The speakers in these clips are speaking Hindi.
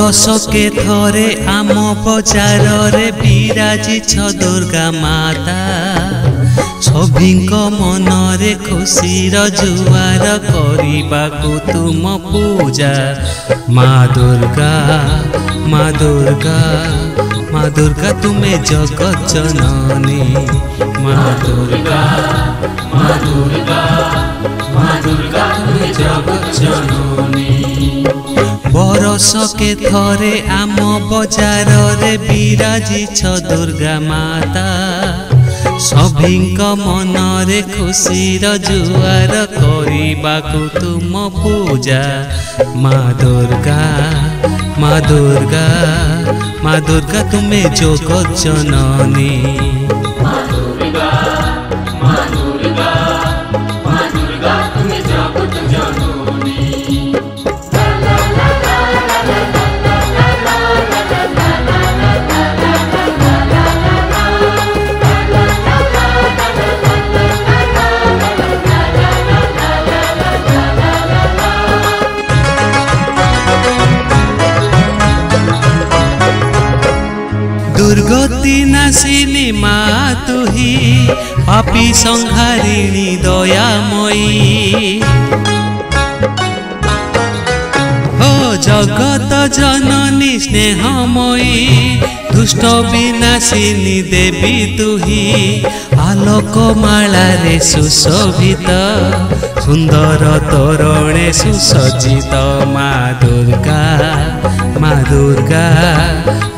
बरसके थरे आम बजार रे विराजिछ दुर्गा माता सभिंक मनरे खुशीर जुआर करिबाकु तुम पूजा माँ दुर्गा माँ दुर्गा माँ दुर्गा तुम्हें जगत जननी माँ दुर्गा माँ दुर्गा माँ दुर्गा तुम्हें जगत जननी बरसके थरे आम बजार रे विराजिछ दुर्गा माता सभिंक मनरे खुशीर जुआर करिबाकु तुम पूजा माँ दुर्गा माँ दुर्गा माँ दुर्गा तुम्हें जगत जननी माँ दुर्गा माँ दुर्गा माँ दुर्गा तुम्हें जगत जननी दुर्गति नाशिनी माँ तुही पापी संहारिणी दयामयी हो जगत जननी स्नेहमयी दुष्ट विनाशिनी देवी तुही आलोक मालारे सुशोभित सुंदर तोरणे सुसज्जित माँ दुर्गा माँ दुर्गा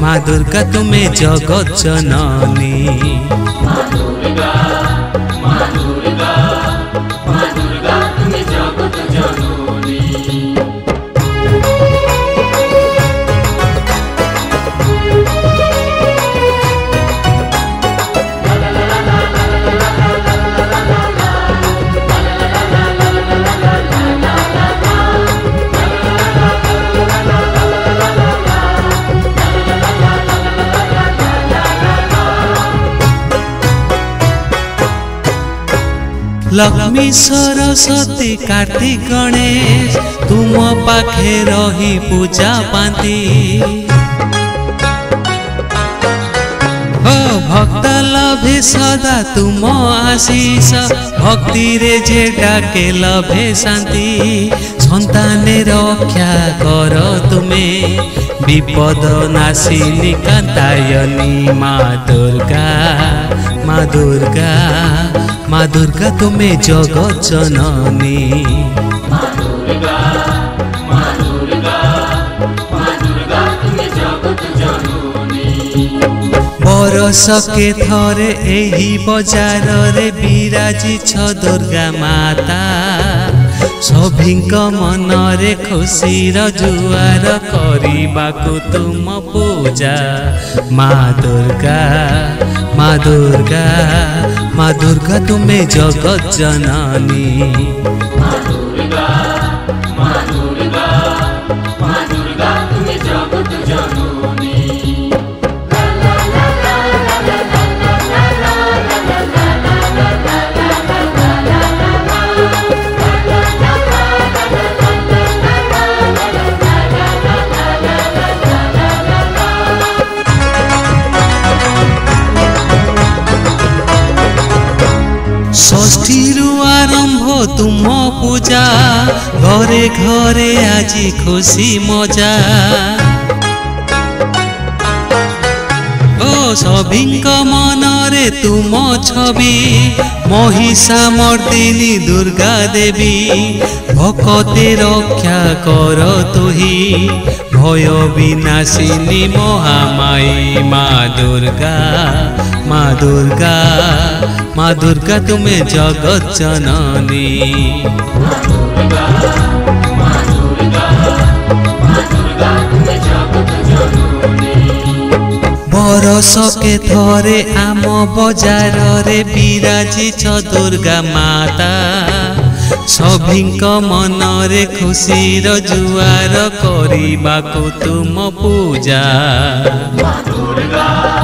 माँ दुर्गा तुम्हें जगत जननी माँ दुर्गा माँ दुर्गा माँ दुर्गा तुम्हें जगत जननी लक्ष्मी सरस्वती कार्तिक गणेश तुम पाखे रही पूजा पाती हो भक्त लभे सदा तुम आशीष भक्ति रे जे डाके लभे शांति संताने रक्षा कर तुम्हें विपद नाशिनी कांतायनी माँ दुर्गा माँ दुर्गा माँ दुर्गा तुम्हें जगत जननी माँ दुर्गा माँ दुर्गा माँ दुर्गा तुम्हें जगत जननी बरसके थरे एही बजार रे विराजिछ दुर्गा माता सभिंक मनरे खुशीर जुआर करिबाकु तुम पूजा माँ दुर्गा माँ दुर्गा माँ दुर्गा तुम्हें जगत जननी माँ दुर्गा माँ दुर्गा माँ दुर्गा तुम्हें जगत जननी षष्ठी आरंभ तुम पूजा घरे घरे आजी खुशी मजा ओ सभिंक मनरे तुम छवि महिषा मर्दिनी दुर्गा देवी भक्ते रक्षा कर तुही भय विनाशिनी महामाई माँ दुर्गा माँ दुर्गा माँ दुर्गा तुम्हें जगत जननी माँ दुर्गा माँ दुर्गा माँ दुर्गा तुम्हें जगत जननी बरसके थरे आम बजार रे विराजिछ दुर्गा माता सभिंक मनरे खुशीर जुआर करिबाकु तुम पूजा माँ दुर्गा